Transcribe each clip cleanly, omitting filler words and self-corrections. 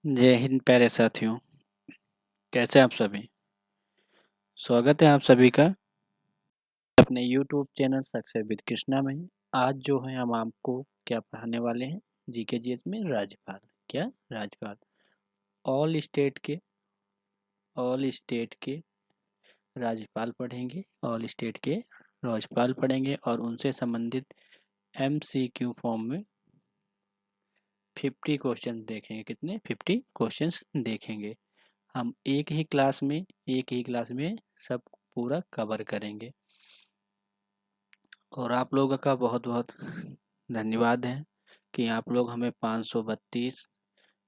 जय हिंद प्यारे साथियों। कैसे हैं आप सभी। स्वागत है आप सभी का अपने YouTube channel success with Krishna में। आज जो है हम आपको क्या पढ़ाने वाले हैं, जीके जीएस में राज्यपाल। क्या राज्यपाल ऑल स्टेट के राज्यपाल पढ़ेंगे। ऑल स्टेट के राज्यपाल पढ़ेंगे और उनसे संबंधित MCQ फॉर्म में 50 क्वेश्चन देखेंगे। कितने 50 क्वेश्चंस देखेंगे। हम एक ही क्लास में सब पूरा कवर करेंगे। और आप लोगों का बहुत बहुत धन्यवाद है कि आप लोग हमें 532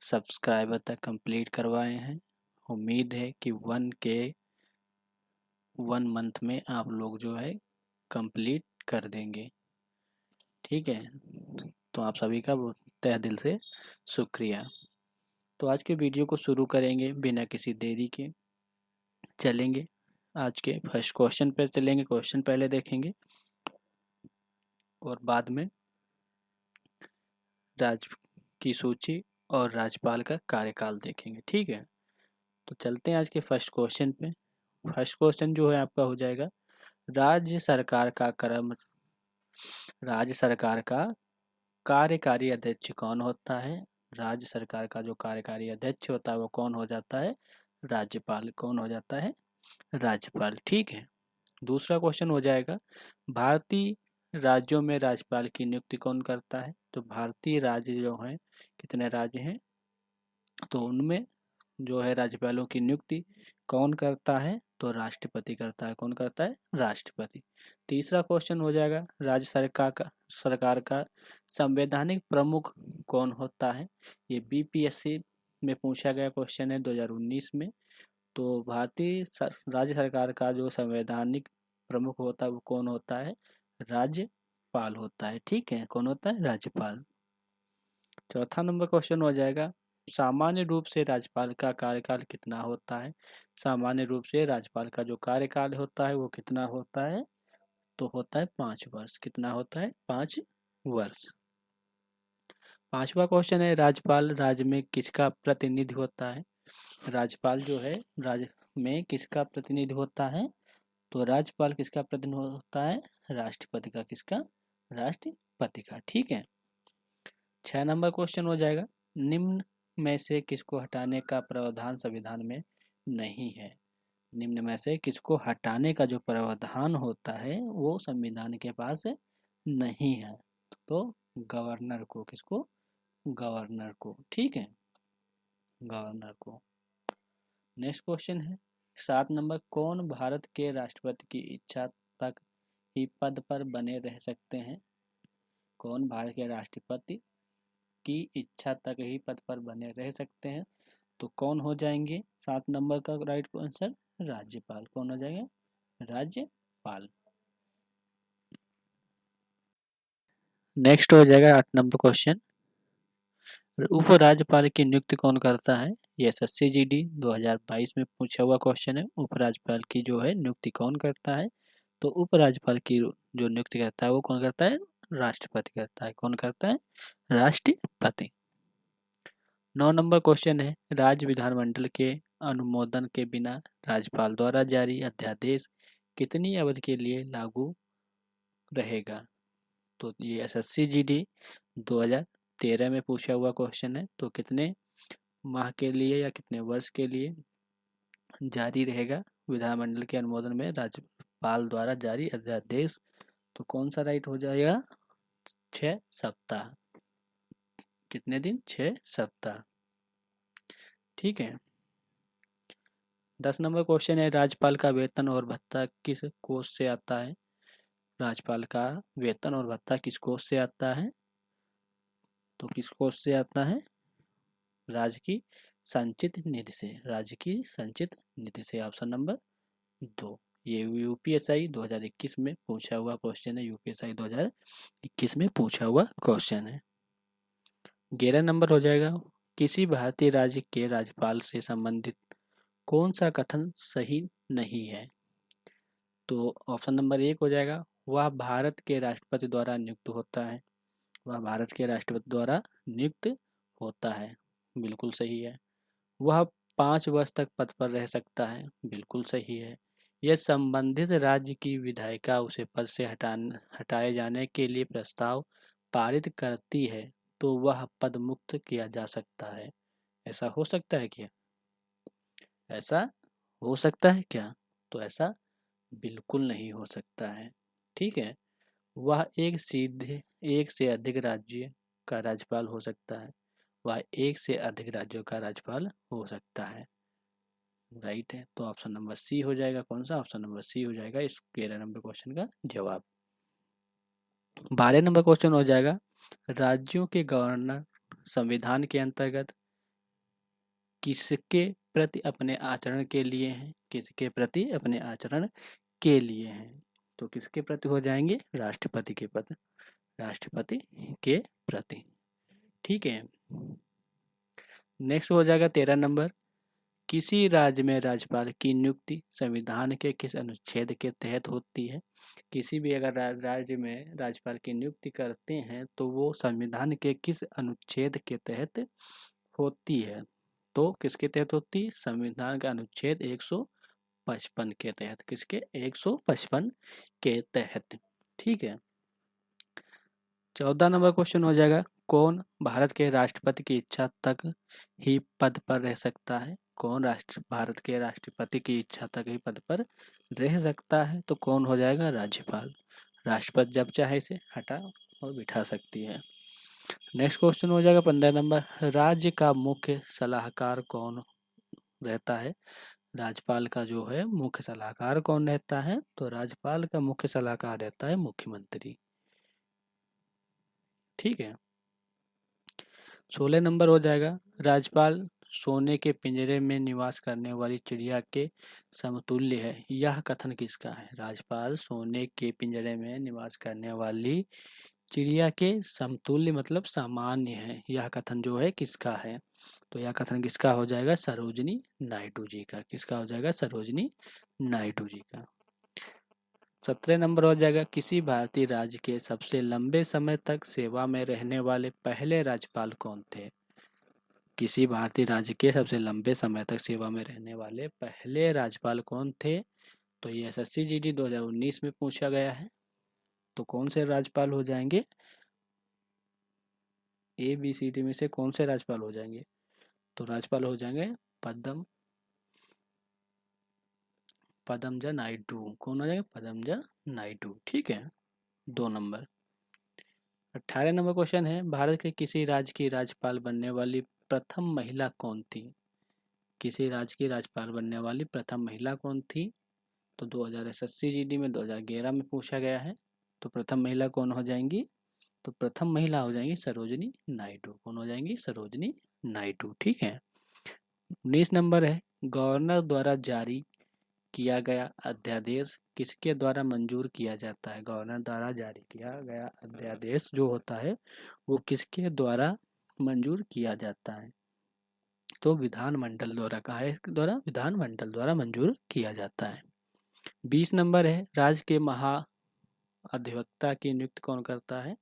सब्सक्राइबर तक कंप्लीट करवाए हैं। उम्मीद है कि 1 मंथ में आप लोग जो है कंप्लीट कर देंगे। ठीक है, तो आप सभी का बहुत तहे दिल से शुक्रिया। तो आज के वीडियो को शुरू करेंगे बिना किसी देरी के। चलेंगे आज के फर्स्ट क्वेश्चन पर चलेंगे। क्वेश्चन पहले देखेंगे और बाद में राज्य की सूची और राज्यपाल का कार्यकाल देखेंगे। ठीक है, तो चलते हैं आज के फर्स्ट क्वेश्चन पे। फर्स्ट क्वेश्चन जो है आपका हो जाएगा, राज्य सरकार का कार्यकारी अध्यक्ष कौन होता है। राज्य सरकार का जो कार्यकारी अध्यक्ष होता है वो कौन हो जाता है, राज्यपाल। कौन हो जाता है, राज्यपाल। ठीक है, दूसरा क्वेश्चन हो जाएगा, भारतीय राज्यों में राज्यपाल की नियुक्ति कौन करता है। तो भारतीय राज्य जो हैं, कितने राज्य हैं, तो उनमें जो है राज्यपालों की नियुक्ति कौन करता है, तो राष्ट्रपति करता है। कौन करता है, राष्ट्रपति। तीसरा क्वेश्चन हो जाएगा, राज्य सरकार का संवैधानिक प्रमुख कौन होता है। ये BPSC में पूछा गया क्वेश्चन है 2019 में। तो राज्य सरकार का जो संवैधानिक प्रमुख होता है वो कौन होता है, राज्यपाल होता है। ठीक है, कौन होता है, राज्यपाल। चौथा नंबर क्वेश्चन हो जाएगा, सामान्य रूप से राज्यपाल का कार्यकाल कितना होता है। सामान्य रूप से राज्यपाल का जो कार्यकाल होता है वो कितना होता है, तो होता है 5 वर्ष। कितना होता है, 5 वर्ष। पांचवा क्वेश्चन है, राज्यपाल राज्य में किसका प्रतिनिधि होता है। राज्यपाल जो है राज्य में किसका प्रतिनिधि होता है, तो राज्यपाल किसका प्रतिनिधि होता है, राष्ट्रपति का। किसका, राष्ट्रपति का। ठीक है, 6 नंबर क्वेश्चन हो जाएगा, निम्न में से किसको हटाने का प्रावधान संविधान में नहीं है। निम्न में से किसको हटाने का जो प्रावधान होता है वो संविधान के पास नहीं है, तो गवर्नर को। किसको, गवर्नर को। ठीक है, गवर्नर को। नेक्स्ट क्वेश्चन है 7 नंबर, कौन भारत के राष्ट्रपति की इच्छा तक ही पद पर बने रह सकते हैं। कौन भारत के राष्ट्रपति की इच्छा तक ही पद पर बने रह सकते हैं, तो कौन हो जाएंगे। 7 नंबर का राइट आंसर राज्यपाल। कौन हो जाएगा, राज्यपाल। नेक्स्ट हो जाएगा 8 नंबर क्वेश्चन, उपराज्यपाल की नियुक्ति कौन करता है। ये SSC-GD 2022 में पूछा हुआ क्वेश्चन है। उपराज्यपाल की जो है नियुक्ति कौन करता है, तो उपराज्यपाल की जो नियुक्ति करता है वो कौन करता है, राष्ट्रपति करता है। कौन करता है, राष्ट्रपति। 9 नंबर क्वेश्चन है, राज्य विधानमंडल के अनुमोदन के बिना राज्यपाल द्वारा जारी अध्यादेश कितनी अवधि के लिए लागू रहेगा। तो ये SSC-GD 2013 में पूछा हुआ क्वेश्चन है। तो कितने माह के लिए या कितने वर्ष के लिए जारी रहेगा विधानमंडल के अनुमोदन में राज्यपाल द्वारा जारी अध्यादेश, तो कौन सा राइट हो जाएगा, 6 सप्ताह। कितने दिन, 6 सप्ताह। ठीक है, 10 नंबर क्वेश्चन है, राज्यपाल का वेतन और भत्ता किस कोष से आता है। राज्यपाल का वेतन और भत्ता किस कोष से आता है, तो किस कोष से आता है, राज्य की संचित निधि से। राज्य की संचित निधि से, ऑप्शन नंबर 2। ये UPSI 2021 में पूछा हुआ क्वेश्चन है। UPSI 2021 में पूछा हुआ क्वेश्चन है। 11 नंबर हो जाएगा, किसी भारतीय राज्य के राज्यपाल से संबंधित कौन सा कथन सही नहीं है। तो ऑप्शन नंबर 1 हो जाएगा, वह भारत के राष्ट्रपति द्वारा नियुक्त होता है। वह भारत के राष्ट्रपति द्वारा नियुक्त होता है, बिल्कुल सही है। वह 5 वर्ष तक पद पर रह सकता है, बिल्कुल सही है। यह संबंधित राज्य की विधायिका उसे पद से हटाए जाने के लिए प्रस्ताव पारित करती है तो वह पद मुक्त किया जा सकता है। ऐसा हो सकता है क्या? ऐसा हो सकता है क्या? तो ऐसा बिल्कुल नहीं हो सकता है। ठीक है। वह एक से अधिक राज्य का राज्यपाल हो सकता है। वह एक से अधिक राज्यों का राज्यपाल हो सकता है। राइट है, तो ऑप्शन नंबर सी हो जाएगा। कौन सा? ऑप्शन नंबर सी हो जाएगा इस 13 नंबर क्वेश्चन का जवाब। 12 नंबर क्वेश्चन हो जाएगा, राज्यों के गवर्नर संविधान के अंतर्गत किसके प्रति अपने आचरण के लिए हैं? किसके प्रति अपने आचरण के लिए हैं? तो किसके प्रति हो जाएंगे? राष्ट्रपति के प्रति। राष्ट्रपति के प्रति। ठीक है। नेक्स्ट हो जाएगा 13 नंबर, किसी राज्य में राज्यपाल की नियुक्ति संविधान के किस अनुच्छेद के तहत होती है? किसी भी अगर राज्य में राज्यपाल की नियुक्ति करते हैं तो वो संविधान के किस अनुच्छेद के तहत होती है? तो किसके तहत होती है? संविधान का अनुच्छेद 155 के तहत। किसके? 155 के तहत। ठीक है। 14 नंबर क्वेश्चन हो जाएगा, कौन भारत के राष्ट्रपति की इच्छा तक ही पद पर रह सकता है? कौन भारत के राष्ट्रपति की इच्छा तक ही पद पर रह सकता है? तो कौन हो जाएगा? राज्यपाल। राष्ट्रपति जब चाहे इसे हटा और बिठा सकती है। नेक्स्ट क्वेश्चन हो जाएगा 15 नंबर, राज्य का मुख्य सलाहकार कौन रहता है? राज्यपाल का जो है मुख्य सलाहकार कौन रहता है? तो राज्यपाल का मुख्य सलाहकार रहता है मुख्यमंत्री। ठीक है। 16 नंबर हो जाएगा, राज्यपाल सोने के पिंजरे में निवास करने वाली चिड़िया के समतुल्य है। यह कथन किसका है? राज्यपाल सोने के पिंजरे में निवास करने वाली चिड़िया के समतुल्य मतलब सामान्य है। यह कथन जो है किसका है? तो यह कथन किसका हो जाएगा? सरोजिनी नायडू जी का। किसका हो जाएगा? सरोजिनी नायडू जी का। 17 नंबर हो जाएगा, किसी भारतीय राज्य के सबसे लंबे समय तक सेवा में रहने वाले पहले राज्यपाल कौन थे? किसी भारतीय राज्य के सबसे लंबे समय तक सेवा में रहने वाले पहले राज्यपाल कौन थे? तो ये एसएससी जीडी 2019 में पूछा गया है। तो कौन से राज्यपाल हो जाएंगे? ABCD में से कौन से राज्यपाल हो जाएंगे? तो राज्यपाल हो जाएंगे पदमजा नायडू। कौन हो जाएगा? पदमजा नायडू। ठीक है। 2 नंबर। 18 नंबर क्वेश्चन है, भारत के किसी राज्य की राज्यपाल बनने वाली प्रथम महिला कौन थी? किसी राज्य की राज्यपाल बनने वाली प्रथम महिला कौन थी? तो 2000 एसएससी जीडी में 2011 में पूछा गया है। तो प्रथम महिला कौन हो जाएंगी? तो प्रथम महिला हो जाएंगी सरोजिनी नायडू। कौन हो जाएंगी? सरोजिनी नायडू। ठीक है। 19 नंबर है, गवर्नर द्वारा जारी किया गया अध्यादेश किसके द्वारा मंजूर किया जाता है? गवर्नर द्वारा जारी किया गया अध्यादेश जो होता है वो किसके द्वारा मंजूर किया जाता है? तो विधानमंडल द्वारा। कहा है इसके द्वारा? विधानमंडल द्वारा मंजूर किया जाता है। 20 नंबर है, राज्य के महाधिवक्ता की नियुक्ति कौन करता है?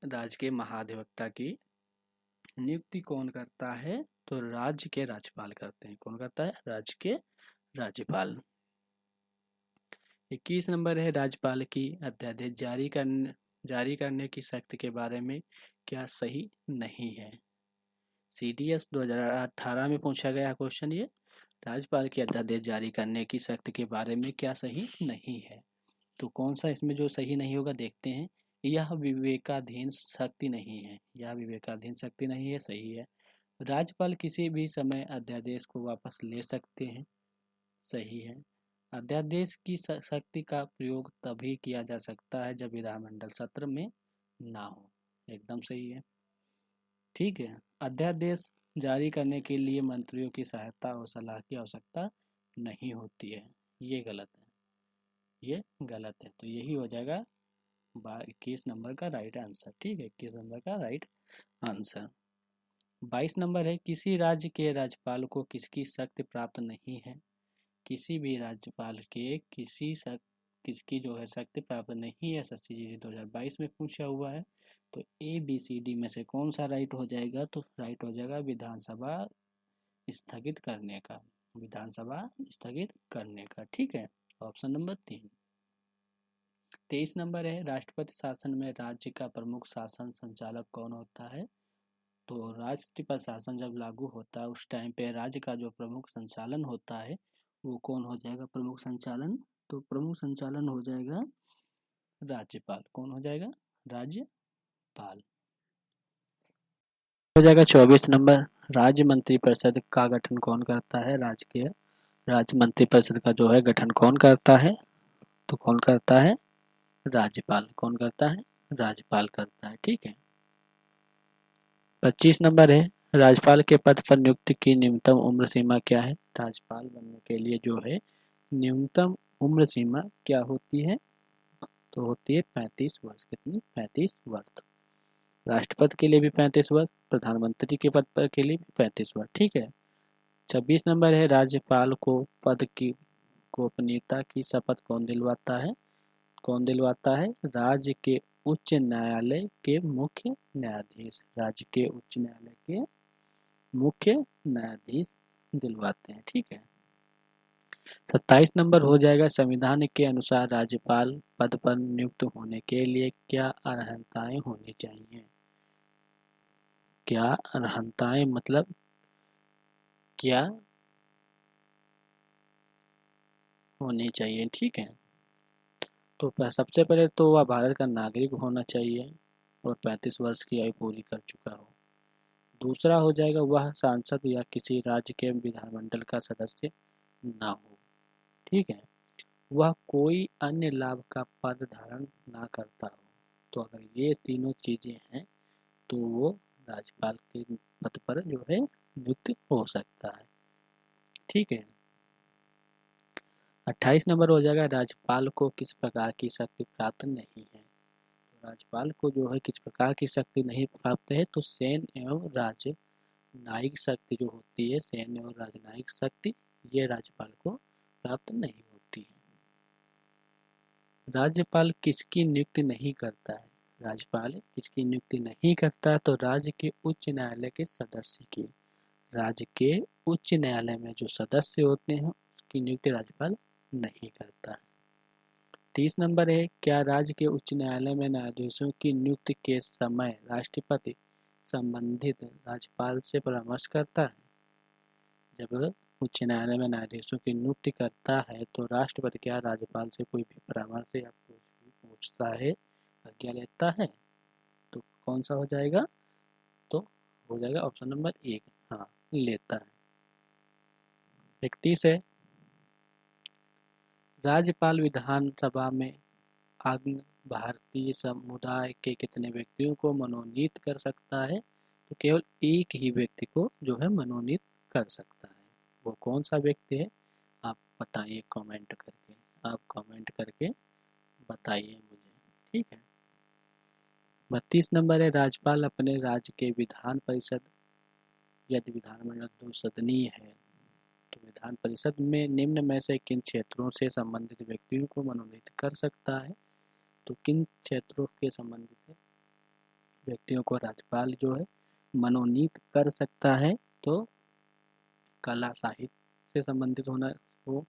राज्य के महाधिवक्ता की नियुक्ति कौन करता है? तो राज्य के राज्यपाल करते हैं। कौन करता है? राज्य के राज्यपाल। 21 नंबर है, राज्यपाल की अध्यादेश जारी करने की शक्ति के बारे में क्या सही नहीं है? CDS 2018 में पूछा गया क्वेश्चन ये, राज्यपाल की अध्यादेश जारी करने की शक्ति के बारे में क्या सही नहीं है? तो कौन सा इसमें जो सही नहीं होगा देखते हैं। यह विवेकाधीन शक्ति नहीं है। यह विवेकाधीन शक्ति नहीं है, सही है। राज्यपाल किसी भी समय अध्यादेश को वापस ले सकते हैं, सही है। अध्यादेश की शक्ति का प्रयोग तभी किया जा सकता है जब विधानमंडल सत्र में ना हो, एकदम सही है। ठीक है। अध्यादेश जारी करने के लिए मंत्रियों की सहायता और सलाह की आवश्यकता नहीं होती है, ये गलत है। ये गलत है, तो यही हो जाएगा 21 नंबर का राइट आंसर। ठीक है, 21 नंबर का राइट आंसर। 22 नंबर है, किसी राज्य के राज्यपाल को किसकी शक्ति प्राप्त नहीं है? किसी भी राज्यपाल के किसकी जो है शक्ति प्राप्त नहीं है, SSCGD 2022 में पूछा हुआ है। तो ABCD में से कौन सा राइट हो जाएगा? तो राइट हो जाएगा विधानसभा स्थगित करने का, विधानसभा स्थगित करने का। ठीक है, ऑप्शन नंबर 3। 23 नंबर है, राष्ट्रपति शासन में राज्य का प्रमुख शासन संचालक कौन होता है? तो राष्ट्रपति शासन जब लागू होता है उस टाइम पे राज्य का जो प्रमुख संचालन होता है वो कौन हो जाएगा? प्रमुख संचालन, तो प्रमुख संचालन हो जाएगा राज्यपाल। कौन हो जाएगा? राज्यपाल हो जाएगा। 24 नंबर, राज्य मंत्रिपरिषद का गठन कौन करता है? राज्य मंत्रिपरिषद का जो है गठन कौन करता है? तो कौन करता है? राज्यपाल। कौन करता है? राज्यपाल करता है। ठीक है। 25 नंबर है, राज्यपाल के पद पर नियुक्ति की न्यूनतम उम्र सीमा क्या है? राज्यपाल बनने के लिए जो है न्यूनतम उम्र सीमा क्या होती है? तो होती है 35 वर्ष। कितनी? 35 वर्ष। राष्ट्रपति के लिए भी 35 वर्ष, प्रधानमंत्री के पद पर के लिए भी 35 वर्ष। ठीक है। 26 नंबर है, राज्यपाल को पद की गोपनीयता की शपथ कौन दिलवाता है? कौन दिलवाता है? राज्य के उच्च न्यायालय के मुख्य न्यायाधीश। राज्य के उच्च न्यायालय के मुख्य न्यायाधीश दिलवाते हैं। ठीक है। 27 नंबर हो जाएगा, संविधान के अनुसार राज्यपाल पद पर नियुक्त होने के लिए क्या अर्हताएं होनी चाहिए? क्या अर्हताएं मतलब क्या होनी चाहिए? ठीक है। तो सबसे पहले तो वह भारत का नागरिक होना चाहिए और 35 वर्ष की आयु पूरी कर चुका हो। दूसरा हो जाएगा वह सांसद या किसी राज्य के विधानमंडल का सदस्य ना हो। ठीक है। वह कोई अन्य लाभ का पद धारण ना करता हो। तो अगर ये तीनों चीजें हैं तो वो राज्यपाल के पद पर जो है नियुक्त हो सकता है। ठीक है। 28 नंबर हो जाएगा, राज्यपाल को किस प्रकार की शक्ति प्राप्त नहीं है? तो राज्यपाल को जो है किस प्रकार की शक्ति नहीं प्राप्त है? तो सैन्य एवं राजनयिक शक्ति जो होती है, सैन्य और राजनयिक शक्ति, ये राज्यपाल को प्राप्त नहीं होती है। राज्यपाल किसकी नियुक्ति नहीं करता है? राज्यपाल किसकी नियुक्ति नहीं करता है? तो राज्य के उच्च न्यायालय के सदस्य की। राज्य के उच्च न्यायालय में जो सदस्य होते हैं उसकी नियुक्ति राज्यपाल नहीं करता है। 30 नंबर है, क्या राज्य के उच्च न्यायालय में न्यायाधीशों की नियुक्ति के समय राष्ट्रपति संबंधित राज्यपाल से परामर्श करता है? जब उच्च न्यायालय में न्यायाधीशों की नियुक्ति करता है तो राष्ट्रपति क्या राज्यपाल से कोई भी परामर्श या कुछ भी पूछता है, आज्ञा लेता है? तो कौन सा हो जाएगा? तो हो जाएगा ऑप्शन नंबर 1, हाँ लेता है। 31 है, राज्यपाल विधानसभा में आग्न भारतीय समुदाय के कितने व्यक्तियों को मनोनीत कर सकता है? तो केवल एक ही व्यक्ति को जो है मनोनीत कर सकता है। वो कौन सा व्यक्ति है? आप बताइए कमेंट करके, आप कमेंट करके बताइए मुझे। ठीक है। 32 नंबर है, राज्यपाल अपने राज्य के विधान परिषद, यदि विधानमंडल दो सदनीय है तो विधान परिषद में निम्न में से किन क्षेत्रों से संबंधित व्यक्तियों को मनोनीत कर सकता है? तो किन क्षेत्रों के संबंधित व्यक्तियों को राज्यपाल जो है मनोनीत कर सकता है? तो कला साहित्य से संबंधित होना हो,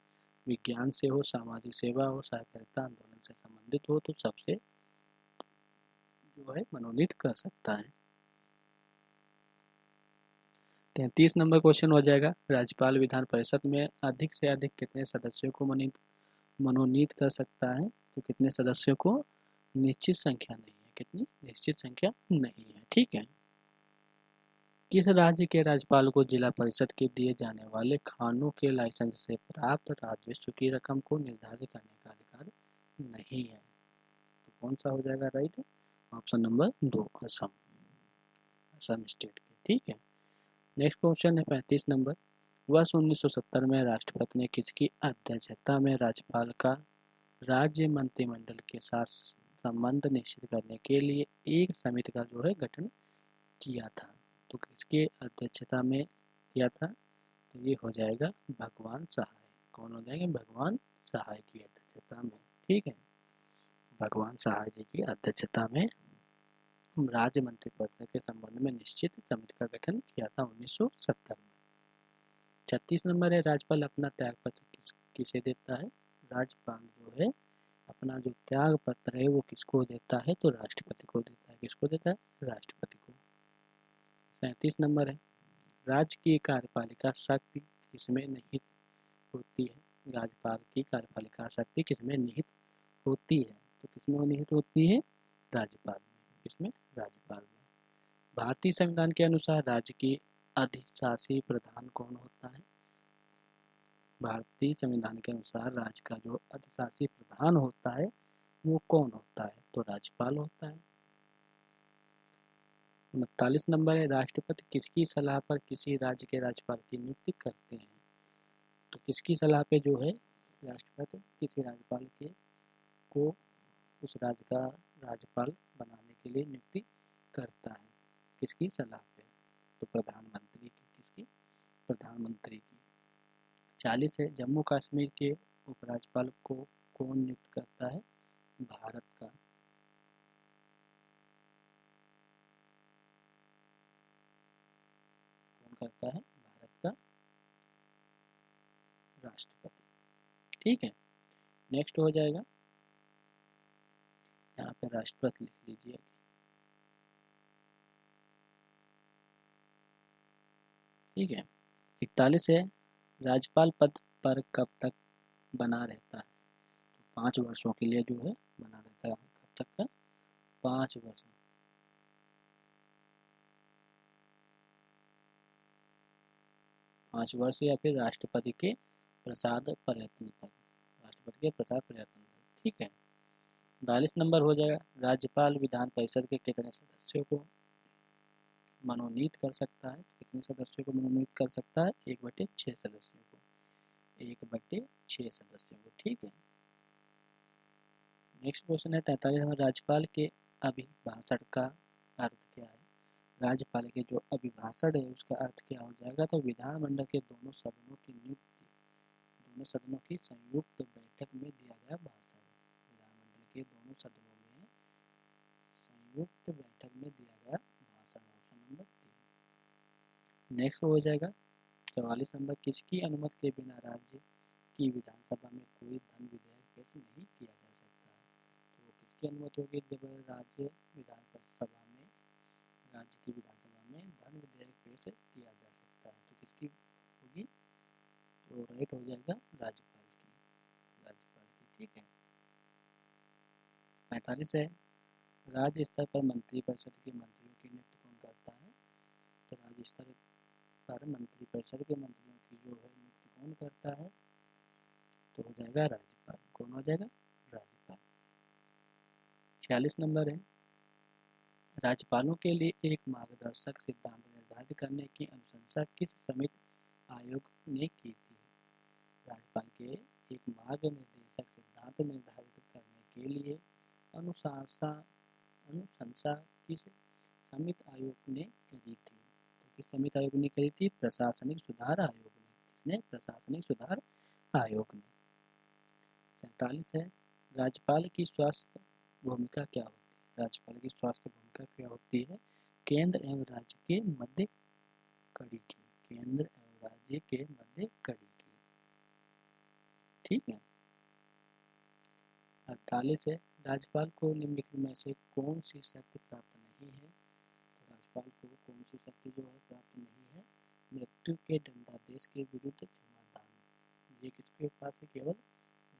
विज्ञान से हो, सामाजिक सेवा हो, सहकारिता आंदोलन से संबंधित हो, तो सबसे जो है मनोनीत कर सकता है। 33 नंबर क्वेश्चन हो जाएगा, राज्यपाल विधान परिषद में अधिक से अधिक कितने सदस्यों को मनोनीत कर सकता है? तो कितने सदस्यों को? निश्चित संख्या नहीं है। कितनी? निश्चित संख्या नहीं है। ठीक है। किस राज्य के राज्यपाल को जिला परिषद के दिए जाने वाले खानों के लाइसेंस से प्राप्त राजस्व की रकम को निर्धारित करने का अधिकार नहीं है? तो कौन सा हो जाएगा right? Option number 2, Assam, Assam state के। ठीक है। नेक्स्ट क्वेश्चन है 35 नंबर, वर्ष 1970 में राष्ट्रपति ने किसकी अध्यक्षता में राज्यपाल का राज्य मंत्रिमंडल के साथ संबंध निश्चित करने के लिए एक समिति का जो है गठन किया था? तो किसके अध्यक्षता में किया था? तो ये हो जाएगा भगवान सहाय। कौन हो जाएंगे? भगवान सहाय की अध्यक्षता में। ठीक है। भगवान सहाय जी की अध्यक्षता में राज्य मंत्रिपरिषद के संबंध में निश्चित समिति का गठन किया था 1970 में। 36 नंबर है, राज्यपाल अपना त्यागपत्र किसे देता है? राज्यपाल जो है अपना जो त्याग पत्र है वो किसको देता है? तो राष्ट्रपति को देता है। किसको देता है? राष्ट्रपति को। 37 नंबर है, राज्य की कार्यपालिका शक्ति किसमें निहित होती है? राज्यपाल की कार्यपालिका शक्ति किसमें निहित होती है? तो किसमें निहित होती है? राज्यपाल में। किसमें? राज्यपाल में। भारतीय संविधान के अनुसार राज्य की अधिशासी प्रधान कौन होता है? भारतीय संविधान के अनुसार राज्य का जो अधिशासी प्रधान होता है वो कौन होता है? तो राज्यपाल होता है। 39 नंबर है, राष्ट्रपति किसकी सलाह पर किसी राज्य के राज्यपाल की नियुक्ति करते हैं? तो किसकी सलाह पे जो है राष्ट्रपति किसी राज्यपाल के को उस राज्य का राज्यपाल बनाने के लिए नियुक्ति करता है? किसकी सलाह पे? तो प्रधानमंत्री की। किसकी? प्रधानमंत्री की। 40 है, जम्मू कश्मीर के उपराज्यपाल को कौन नियुक्त करता है? भारत का। कौन करता है? भारत का राष्ट्रपति। ठीक है, नेक्स्ट हो जाएगा, यहाँ पे राष्ट्रपति लिख लीजिए। ठीक है। 41 है, राज्यपाल पद पर कब तक बना रहता है? तो 5 वर्षों के लिए जो है बना रहता है। कब तक का? 5 वर्ष। 5 वर्ष या फिर राष्ट्रपति के प्रसाद पर्यटन तक। राष्ट्रपति के प्रसाद पर्यटन तक। ठीक है। 42 नंबर हो जाएगा, राज्यपाल विधान परिषद के कितने सदस्यों को मनोनीत कर सकता है? कितने सदस्यों को मनोनीत कर सकता है? 1/6 सदस्यों को। 1/6 सदस्यों को। ठीक है। नेक्स्ट क्वेश्चन है 43 नंबर, राज्यपाल के अभिभाषण का अर्थ क्या है? राज्यपाल के जो अभिभाषण है उसका अर्थ क्या हो जाएगा? तो विधानमंडल के दोनों सदनों की नियुक्ति, दोनों सदनों की संयुक्त बैठक में दिया गया भाषण। विधानमंडल के दोनों सदनों में संयुक्त बैठक में दिया गया भाषण। Option number 3। नेक्स्ट हो जाएगा 44 नंबर, किसकी अनुमति के बिना राज्य की विधानसभा में कोई धन विधेयक पेश नहीं किया जा सकता है? तो वो किसकी अनुमति होगी? जब राज्य विधानसभा में राज्य की विधानसभा में धन विधेयक पेश किया जा सकता है, तो किसकी होगी? तो राइट हो जाएगा राज्यपाल की। राज्यपाल की। ठीक है। 45 है, राज्य स्तर पर मंत्रिपरिषद के मंत्रियों की नियुक्ति कौन करता है? तो राज्य स्तर पर मंत्रिपरिषद के मंत्रियों की जो है नियुक्ति कौन करता है? तो हो जाएगा राज्यपाल। कौन हो जाएगा? राज्यपाल। 46 नंबर है, राज्यपालों के लिए एक मार्गदर्शक सिद्धांत निर्धारित करने की अनुशंसा किस समिति आयोग ने की थी? राज्यपाल के एक मार्गनिर्देशक सिद्धांत निर्धारित करने के लिए अनुशंसा किस समिति आयोग ने करी थी? तो किस समिति आयोग ने करी थी? प्रशासनिक सुधार आयोग ने। किसने? प्रशासनिक सुधार आयोग ने। 47 है, राज्यपाल की स्वास्थ्य भूमिका क्या होती है? राज्यपाल की स्वास्थ्य भूमिका क्या होती है? केंद्र एवं राज्य के मध्य कड़ी की। केंद्र एवं राज्य के मध्य कड़ी की। ठीक है। 48 है, राज्यपाल को निम्नलिखित में से कौन सी शक्ति प्राप्त नहीं है? तो राज्यपाल को कौन सी शक्ति जो है प्राप्त नहीं है? मृत्यु के दंडादेश के विरुद्ध क्षमादान। ये किसके पास है? केवल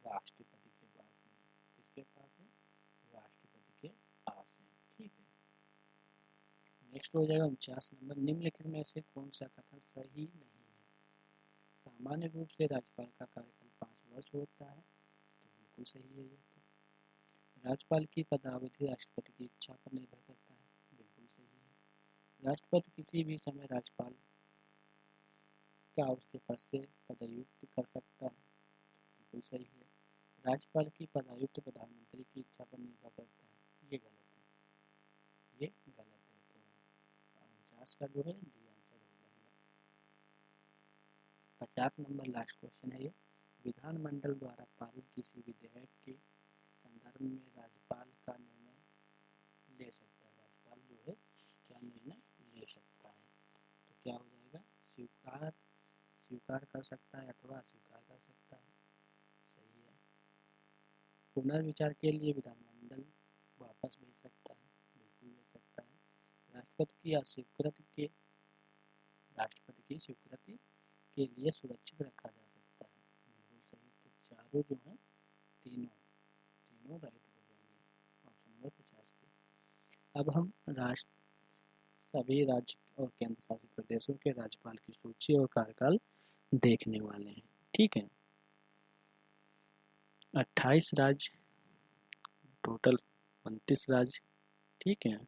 राष्ट्रपति के पास है। किसके पास है? राष्ट्रपति के पास है। ठीक है। नेक्स्ट हो जाएगा 49 नंबर, निम्नलिखित में से कौन सा कथन सही नहीं है? सामान्य रूप से राज्यपाल का कार्यकाल 5 वर्ष होता है, तो बिल्कुल सही है ये तो। राज्यपाल की पदावधि राष्ट्रपति की इच्छा पर निर्भर करता है, बिल्कुल सही है। राष्ट्रपति किसी भी समय राज्यपाल का उसके पद से पदच्युत कर सकता है, बिल्कुल सही है। राज्यपाल की पदायुक्त प्रधानमंत्री की इच्छा पर निर्भर करता है, ये गलत है। ये गलत है, तो 49 का जो है डी आंसर हो जाएगा। 50 नंबर लास्ट क्वेश्चन है ये, विधानमंडल द्वारा पारित किसी विधेयक के टर्म में राज्यपाल का निर्णय ले सकता है। राज्यपाल जो है क्या निर्णय ले सकता है, तो क्या हो जाएगा, स्वीकार कर सकता है अथवा अस्वीकार कर सकता है। सही है। पुनर्विचार के लिए विधानमंडल वापस भेज सकता है, बिल्कुल भेज सकता है। राष्ट्रपति की स्वीकृति के लिए सुरक्षित रखा जा सकता है, बिल्कुल सही। तो चारों जो हैं तीनों राइट हो जाएंगे ऑप्शन नंबर 50 के। अब हम सभी राज्य और केंद्र शासित प्रदेशों के राज्यपाल की सूची और कार्यकाल देखने वाले हैं। ठीक है, 28 राज्य, टोटल 29 राज्य। ठीक है,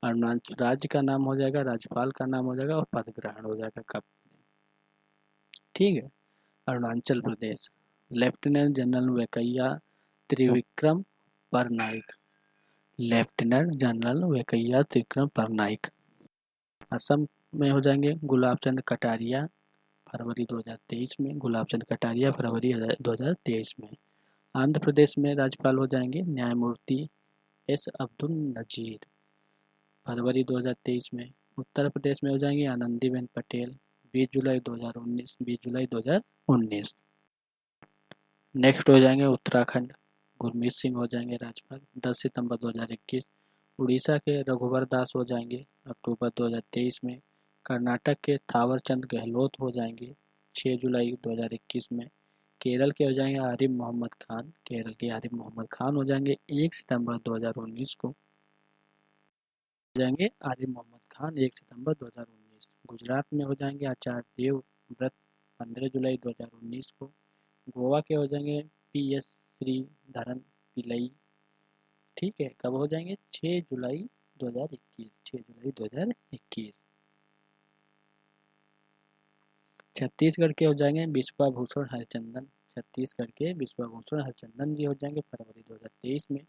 अरुणाचल राज्य का नाम हो जाएगा, राज्यपाल का नाम हो जाएगा और पद ग्रहण हो जाएगा कब। ठीक है, Arunachal Pradesh, lieutenant general Venkaiah Trivikram Parnaik, lieutenant general Venkaiah Trivikram Parnaik. Assam में हो जाएंगे गुलाब चंद कटारिया, फरवरी 2023 में, गुलाब चंद कटारिया फरवरी 2023 में। आंध्र प्रदेश में राज्यपाल हो जाएंगे न्यायमूर्ति एस अब्दुल नजीर, फरवरी 2023 में। उत्तर प्रदेश में हो जाएंगे आनंदीबेन पटेल, 20 जुलाई 2019। नेक्स्ट हो जाएंगे उत्तराखंड, गुरमीत सिंह हो जाएंगे राज्यपाल, 10 सितंबर 2021। उड़ीसा के रघुवर दास हो जाएंगे अक्टूबर 2023 में। कर्नाटक के थावर चंद गहलोत हो जाएंगे 6 जुलाई 2021 में। केरल के हो जाएंगे आरिफ मोहम्मद खान, केरल के आरिफ मोहम्मद खान हो जाएंगे 1 सितंबर 2019 को, जाएंगे आरिफ मोहम्मद खान 1 सितंबर 2019। गुजरात में हो जाएंगे आचार्य देवव्रत 15 जुलाई 2019 को। गोवा के हो जाएंगे PS श्रीधरन पिल्लई, ठीक है, कब हो जाएंगे 6 जुलाई 2021, 6 जुलाई 2021। छत्तीसगढ़ के हो जाएंगे विश्वभूषण हरिचंदन, छत्तीसगढ़ के विश्वभूषण हरिचंदन जी हो जाएंगे फरवरी 2023 में।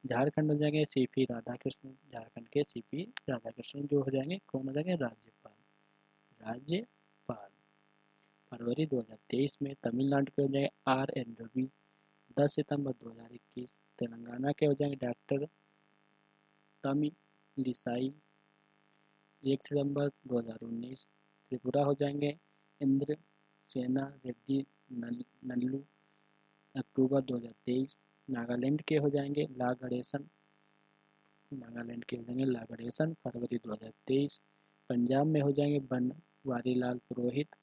झारखंड हो जाएंगे CP राधाकृष्णन, झारखंड के CP राधाकृष्णन जो हो जाएंगे कौन हो जाएंगे, राज्यपाल फरवरी 2023 में। तमिलनाडु के हो जाएंगे RN रवि, 10 सितंबर 2021। तेलंगाना के हो जाएंगे डॉक्टर तमिलिसाई, 1 सितंबर 2019। त्रिपुरा हो जाएंगे इंद्र सेना रेड्डी नल्लू, अक्टूबर 2023। नागालैंड के हो जाएंगे ला गणेशन, फरवरी 2023। पंजाब में हो जाएंगे बनवारीलाल पुरोहित,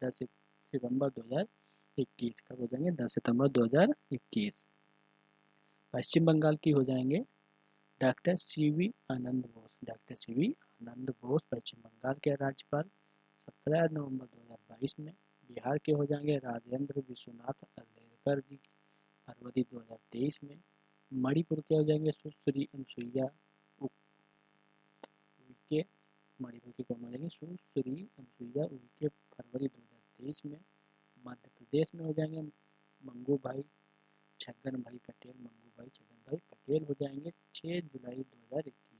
10 सितंबर 2021, कब हो जाएंगे 10 सितंबर 2021। पश्चिम बंगाल की हो जाएंगे डॉक्टर CV आनंद बोस, पश्चिम बंगाल के राज्यपाल 17 नवंबर 2022 में। बिहार के हो जाएंगे राजेंद्र विश्वनाथ अर्लेकर जी, फरवरी 2023 में। मणिपुर के हो जाएंगे सुश्री अनुसुईया उइके, मणिपुर की कौन हो जाएंगे सुश्री अनुसुईया उइके, फरवरी 2023 में। मध्य प्रदेश में हो जाएंगे मंगू भाई छगन भाई पटेल हो जाएंगे 6 जुलाई 2021 को।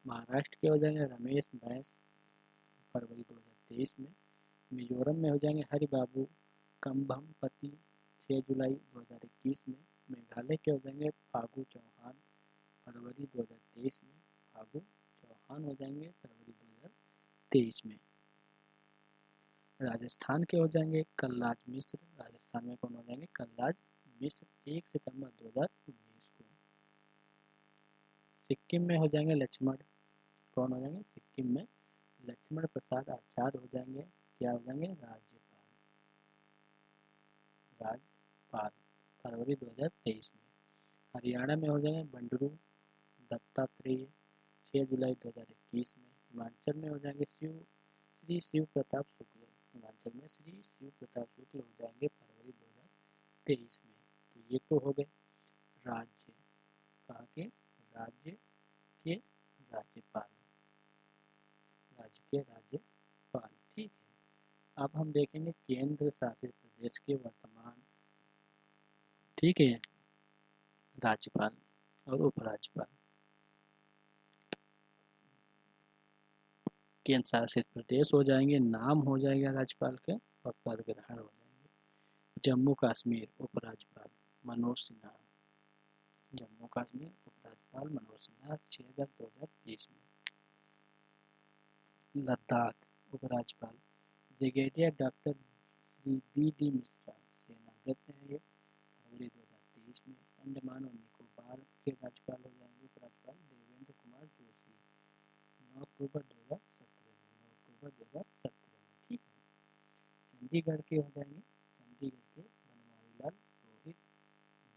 महाराष्ट्र के हो जाएंगे रमेश बैस, फरवरी 2023 में। मिजोरम में हो जाएंगे हरिबाबू कंभमपति, 6 जुलाई 2021 में। मेघालय के हो जाएंगे फागू चौहान, फरवरी 2023 में। फागू चौहान हो जाएंगे फरवरी 2023 में। राजस्थान के हो जाएंगे कलराज मिश्र, राजस्थान में कौन हो जाएंगे कलराज मिश्र, 1 सितंबर 2019 को। सिक्किम में हो जाएंगे लक्ष्मण, कौन हो जाएंगे सिक्किम में लक्ष्मण प्रसाद आचार्य हो जाएंगे, क्या हो जाएंगे राज्यपाल, फरवरी 2023 में। हरियाणा में हो जाएंगे बंडरू दत्तात्रेय, 6 जुलाई 2021 में। हिमाचल में हो जाएंगे श्री शिव प्रताप शुक्ल, हिमाचल में श्री शिव प्रताप शुक्ल हो जाएंगे फरवरी 2023 में। तो ये तो हो गए राज्य, कहाँ के राज्य के राज्यपाल, ठीक है। अब हम देखेंगे केंद्र शासित प्रदेश के वर्तमान, ठीक है, राज्यपाल और उपराज्यपाल। केंद्र शासित प्रदेश हो जाएंगे, नाम हो जाएगा राज्यपाल के और पद ग्रहण हो जाएंगे। जम्मू कश्मीर उपराज्यपाल, मनोज सिन्हा, जम्मू कश्मीर उपराज्यपाल मनोज सिन्हा 6 अगस्त 2020 में। लद्दाख उपराज्यपाल brigadier doctor Shri BD. Mishra, सेनाध्यक्ष हैं ये, फरवरी 2023 में। अंडमान और निकोबार के राज्यपाल हो जाएंगे उपराज्यपाल देवेंद्र कुमार जोशी, 9 अक्टूबर 2017 में, 9 अक्टूबर 2017 में। ठीक है। चंडीगढ़ के हो जाएंगे, चंडीगढ़ के बनवारी लाल पुरोहित,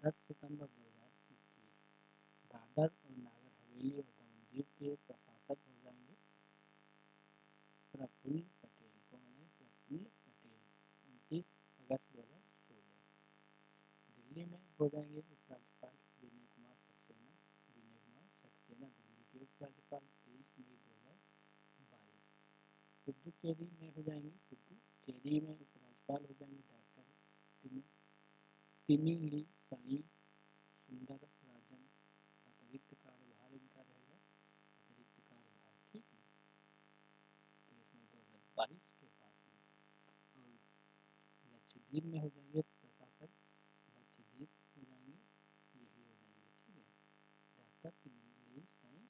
10 सितंबर 2021। दादर और नागर हवेली और दमन दीव के प्रशासक हो जाएंगे प्रफुल्ल पटेल। कौन है? प्रफुल्ल पटेल, 29 अगस्त 2016। दिल्ली में हो जाएंगे उपराज्यपाल विनय कुमार सक्सेना, विनय कुमार सक्सेना दिल्ली के उपराज्यपाल 23 मई 2022। पुडुचेरी में हो जाएंगे, पुडुचेरी में उपराज्यपाल हो जाएंगे डॉक्टर तिमिलिसाई सुंदरराजन, अतिरिक्त कार्यभार इनका रहेगा, अतिरिक्त कार्यभार। ठीक है, 23 मई 2022 के बाद में। और लक्षद्वीप में हो जाएंगे प्रशासक, लक्षद्वीप हो जाएंगे, यही हो जाएंगे। ठीक है, डॉक्टर तिमिलिसाई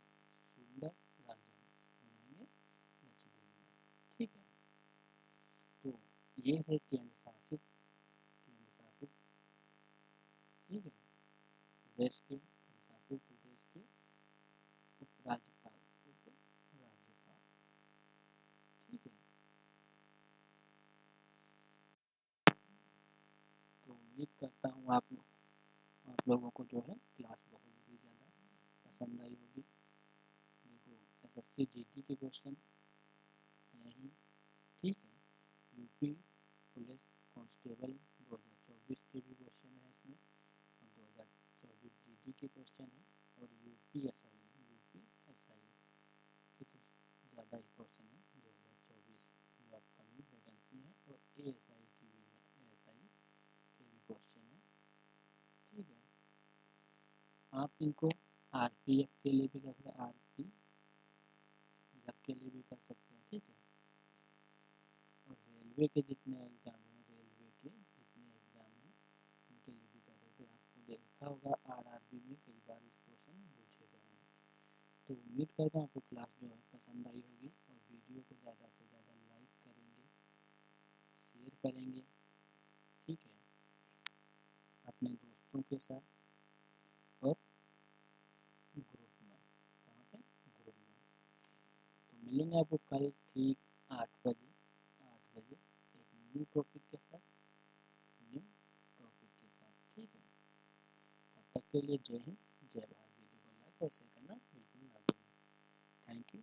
सुंदरराजन हो जाएंगे लक्षद्वीप में। ठीक है, तो ये है केंद्र शासित, ठीक है, प्रदेश के केंद्रशासित प्रदेश के उपराज्यपाल, उपराज्यपाल। ठीक है, तो उम्मीद करता हूँ आप लोगों को जो है क्लास बहुत ही ज़्यादा पसंद आई होगी। देखो एसएससी जीडी के क्वेश्चन हैं ही। ठीक है, यूपी पुलिस कांस्टेबल 2024 के भी क्वेश्चन है इसमें, और 2024 जीडी के क्वेश्चन है, और यूपीएसआई के तो ज़्यादा ही क्वेश्चन है 2024 जो अपकमिंग वैकेंसी है, और एएसआई की भी है, एएसआई के भी क्वेश्चन है। ठीक है, आप इनको आरपीएफ के लिए भी कर सकते हैं, आरपीएफ के लिए भी कर सकते हैं। ठीक है, और रेलवे के जितने एग्ज़ाम हैं, रेलवे के जितने एग्ज़ाम हैं उनके लिए भी कर सकते हैं। आपको देखा होगा आरआरबी में कई बार इस क्वेश्चन पूछे गए हैं। तो उम्मीद करता हूँ आपको क्लास जो है पसंद आई होगी, और वीडियो को ज़्यादा से ज़्यादा लाइक करेंगे, शेयर करेंगे। ठीक है, अपने दोस्तों के साथ, और ग्रुप में, कहाँ पे? ग्रुप में। तो मिलेंगे आपको कल ठीक 8 बजे, 8 बजे एक न्यू टॉपिक के साथ, न्यू टॉपिक के साथ। ठीक है, तब तक के लिए जय हिंद, जय भारत। वीडियो को लाइक और शेयर करना बिल्कुल ना भूलें। Thank you.